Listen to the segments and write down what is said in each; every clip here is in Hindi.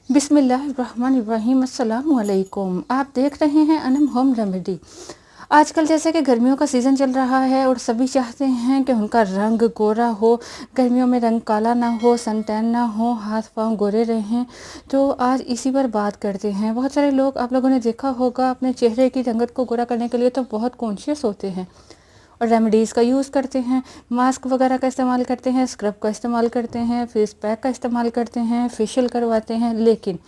बिस्मिल्लाहिर्रहमानिर्रहीम। अस्सलाम वालेकुम। आप देख रहे हैं अनम होम रेमेडी। आजकल जैसे कि गर्मियों का सीज़न चल रहा है और सभी चाहते हैं कि उनका रंग गोरा हो, गर्मियों में रंग काला ना हो, सन टैन ना हो, हाथ पांव गोरे रहें। तो आज इसी पर बात करते हैं। बहुत सारे लोग, आप लोगों ने देखा होगा, अपने चेहरे की रंगत को गोरा करने के लिए तो बहुत कॉन्शियस होते हैं और रेमेडीज़ का यूज़ करते हैं, मास्क वगैरह का इस्तेमाल करते हैं, स्क्रब का इस्तेमाल करते हैं, फेस पैक का इस्तेमाल करते हैं, फेशियल करवाते हैं, लेकिन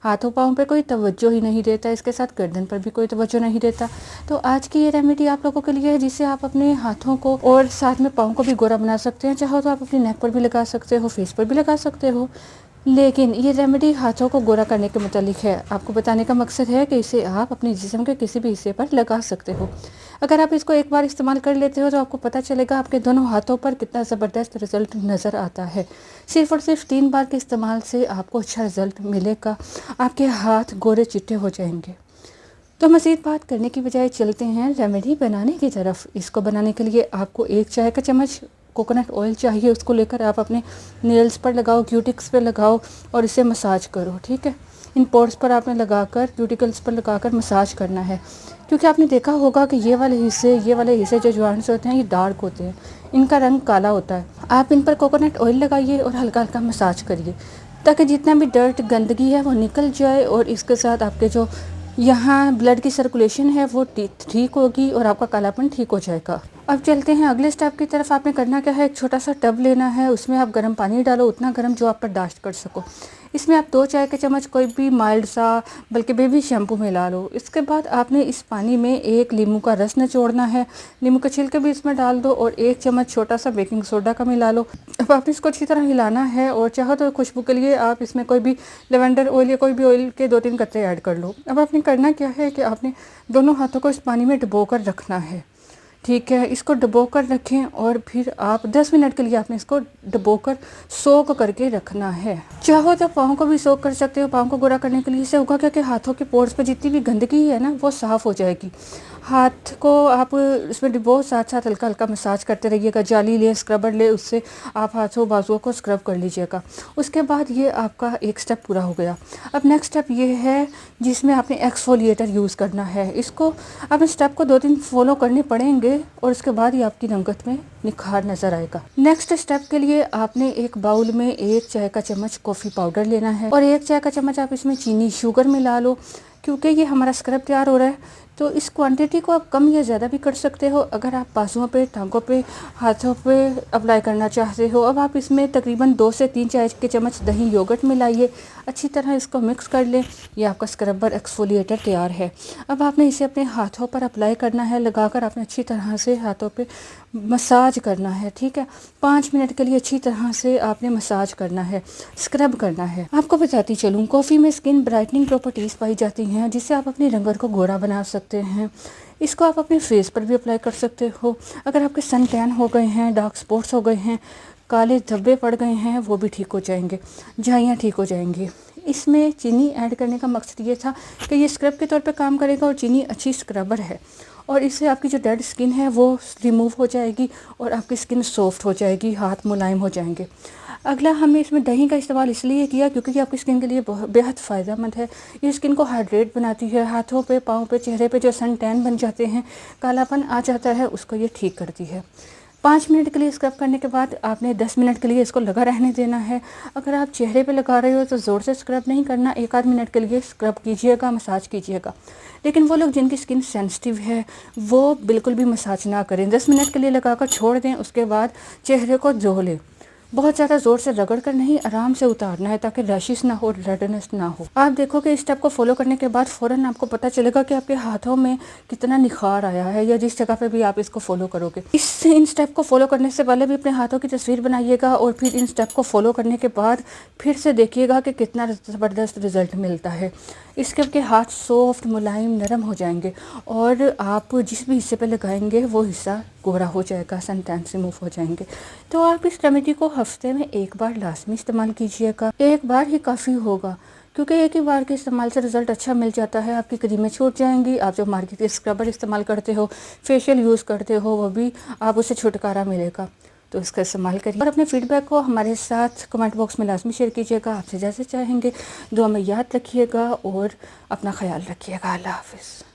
हाथों पाँव पे कोई तवज्जो ही नहीं देता। इसके साथ गर्दन पर भी कोई तवज्जो नहीं देता। तो आज की ये रेमेडी आप लोगों के लिए है, जिससे आप अपने हाथों को और साथ में पाँव को भी गोरा बना सकते हैं। चाहो तो आप अपनी नेक पर भी लगा सकते हो, फेस पर भी लगा सकते हो, लेकिन ये रेमेडी हाथों को गोरा करने के मुतालिक है। आपको बताने का मकसद है कि इसे आप अपने जिस्म के किसी भी हिस्से पर लगा सकते हो। अगर आप इसको एक बार इस्तेमाल कर लेते हो तो आपको पता चलेगा आपके दोनों हाथों पर कितना ज़बरदस्त रिज़ल्ट नज़र आता है। सिर्फ़ और सिर्फ 3 बार के इस्तेमाल से आपको अच्छा रिज़ल्ट मिलेगा। आपके हाथ गोरे चिट्टे हो जाएंगे। तो मज़ीद बात करने की बजाय चलते हैं रेमेडी बनाने की तरफ। इसको बनाने के लिए आपको 1 चाय का चम्मच कोकोनट ऑयल चाहिए। उसको लेकर आप अपने नेल्स पर लगाओ, क्यूटिक्स पर लगाओ और इसे मसाज करो। ठीक है, इन पोर्स पर आपने लगाकर, क्यूटिकल्स पर लगाकर मसाज करना है, क्योंकि आपने देखा होगा कि ये वाले हिस्से जो ज्वाइंट्स होते हैं ये डार्क होते हैं, इनका रंग काला होता है। आप इन पर कोकोनट ऑयल लगाइए और हल्का हल्का मसाज करिए, ताकि जितना भी डर्ट, गंदगी है वो निकल जाए और इसके साथ आपके जो यहाँ ब्लड की सर्कुलेशन है वो ठीक होगी और आपका कालापन ठीक हो जाएगा। अब चलते हैं अगले स्टेप की तरफ। आपने करना क्या है, एक छोटा सा टब लेना है, उसमें आप गर्म पानी डालो, उतना गर्म जो आप बर्दाश्त कर सको। इसमें आप 2 चाय के चम्मच कोई भी माइल्ड सा बल्कि बेबी शैम्पू मिला लो। इसके बाद आपने इस पानी में 1 नींबू का रस निचोड़ना है, नींबू के छिलके भी इसमें डाल दो और 1 चम्मच छोटा सा बेकिंग सोडा का मिला लो। अब आपने इसको अच्छी तरह हिलाना है और चाहो तो खुशबू के लिए आप इसमें कोई भी लेवेंडर ऑयल या कोई भी ऑयल के 2-3 कतरे ऐड कर लो। अब आपने करना क्या है कि आपने दोनों हाथों को इस पानी में डुबो कर रखना है। ठीक है, इसको डुबो कर रखें और फिर आप 10 मिनट के लिए आपने इसको डुबो कर सोक करके रखना है। चाहो तो पाँव को भी सोक कर सकते हो। पाँव को गोरा करने के लिए इससे होगा क्या कि हाथों के पोर्स पे जितनी भी गंदगी है ना वो साफ़ हो जाएगी। हाथ को आप इसमें डुबो, साथ साथ हल्का हल्का मसाज करते रहिएगा। जाली ले, स्क्रबर ले, उससे आप हाथों बाजुओं को स्क्रब कर लीजिएगा। उसके बाद ये आपका एक स्टेप पूरा हो गया। अब नेक्स्ट स्टेप ये है जिसमें आपने एक्सफोलिएटर यूज़ करना है। इसको आपने स्टेप को 2-3 फॉलो करने पड़ेंगे और उसके बाद ही आपकी रंगत में निखार नज़र आएगा। नेक्स्ट स्टेप के लिए आपने एक बाउल में 1 चाय का चम्मच कॉफ़ी पाउडर लेना है और 1 चाय का चम्मच आप इसमें चीनी, शुगर मिला लो। क्योंकि ये हमारा स्क्रब तैयार हो रहा है तो इस क्वांटिटी को आप कम या ज़्यादा भी कर सकते हो। अगर आप बाजुओं पे, टांगों पे, हाथों पे अप्लाई करना चाहते हो। अब आप इसमें तकरीबन 2 से 3 चाय के चम्मच दही योगर्ट मिलाइए, अच्छी तरह इसको मिक्स कर लें। ये आपका स्क्रबर एक्सफोलिएटर तैयार है। अब आपने इसे अपने हाथों पर अप्लाई करना है, लगाकर आपने अच्छी तरह से हाथों पे मसाज करना है। ठीक है, 5 मिनट के लिए अच्छी तरह से आपने मसाज करना है, स्क्रब करना है। आपको बताती चलूँ, कॉफ़ी में स्किन ब्राइटनिंग प्रॉपर्टीज़ पाई जाती हैं, जिससे आप अपनी रंगत को गोरा बना सकते हैं। इसको आप अपने फेस पर भी अप्लाई कर सकते हो। अगर आपके सन टैन हो गए हैं, डार्क स्पॉट्स हो गए हैं, काले धब्बे पड़ गए हैं, वो भी ठीक हो जाएंगे, झाइयाँ ठीक हो जाएंगी। इसमें चीनी ऐड करने का मकसद ये था कि ये स्क्रब के तौर पे काम करेगा और चीनी अच्छी स्क्रबर है और इससे आपकी जो डेड स्किन है वो रिमूव हो जाएगी और आपकी स्किन सॉफ्ट हो जाएगी, हाथ मुलायम हो जाएंगे। अगला हमने इसमें दही का इस्तेमाल इसलिए किया क्योंकि ये आपकी स्किन के लिए बहुत बेहद फ़ायदेमंद है। ये स्किन को हाइड्रेट बनाती है। हाथों पे, पाँव पे, चेहरे पे जो सन टैन बन जाते हैं, कालापन आ जाता है, उसको ये ठीक करती है। 5 मिनट के लिए स्क्रब करने के बाद आपने 10 मिनट के लिए इसको लगा रहने देना है। अगर आप चेहरे पे लगा रहे हो तो ज़ोर से स्क्रब नहीं करना, 1-8 मिनट के लिए स्क्रब कीजिएगा, मसाज कीजिएगा। लेकिन वो लोग जिनकी स्किन सेंसिटिव है वो बिल्कुल भी मसाज ना करें, 10 मिनट के लिए लगाकर छोड़ दें। उसके बाद चेहरे को धो लें। बहुत ज़्यादा ज़ोर से रगड़ कर नहीं, आराम से उतारना है ताकि रैशेस ना हो, रेडनेस ना हो। आप देखोगे इस स्टेप को फॉलो करने के बाद फ़ौरन आपको पता चलेगा कि आपके हाथों में कितना निखार आया है, या जिस जगह पे भी आप इसको फॉलो करोगे। इन स्टेप को फॉलो करने से पहले भी अपने हाथों की तस्वीर बनाइएगा और फिर इन स्टेप को फॉलो करने के बाद फिर से देखिएगा कि कितना ज़बरदस्त रिज़ल्ट मिलता है। इसके आपके हाथ सॉफ्ट, मुलायम, नरम हो जाएंगे और आप जिस भी हिस्से पे लगाएंगे वो हिस्सा गोरा हो जाएगा, सन टैन रिमूव हो जाएंगे। तो आप इस रेमेडी को हफ्ते में 1 बार लाजमी इस्तेमाल कीजिएगा। 1 बार ही काफ़ी होगा, क्योंकि एक ही बार के इस्तेमाल से रिज़ल्ट अच्छा मिल जाता है। आपकी क्रीमें छूट जाएंगी। आप जो मार्केट के स्क्रबर इस्तेमाल करते हो, फेशियल यूज़ करते हो, वो भी आप उससे छुटकारा मिलेगा। तो इसका इस्तेमाल करिए और अपने फीडबैक को हमारे साथ कमेंट बॉक्स में लाजमी शेयर कीजिएगा। आपसे जैसे चाहेंगे दुआ में याद रखिएगा और अपना ख्याल रखिएगा। अल्लाह हाफ़िज़।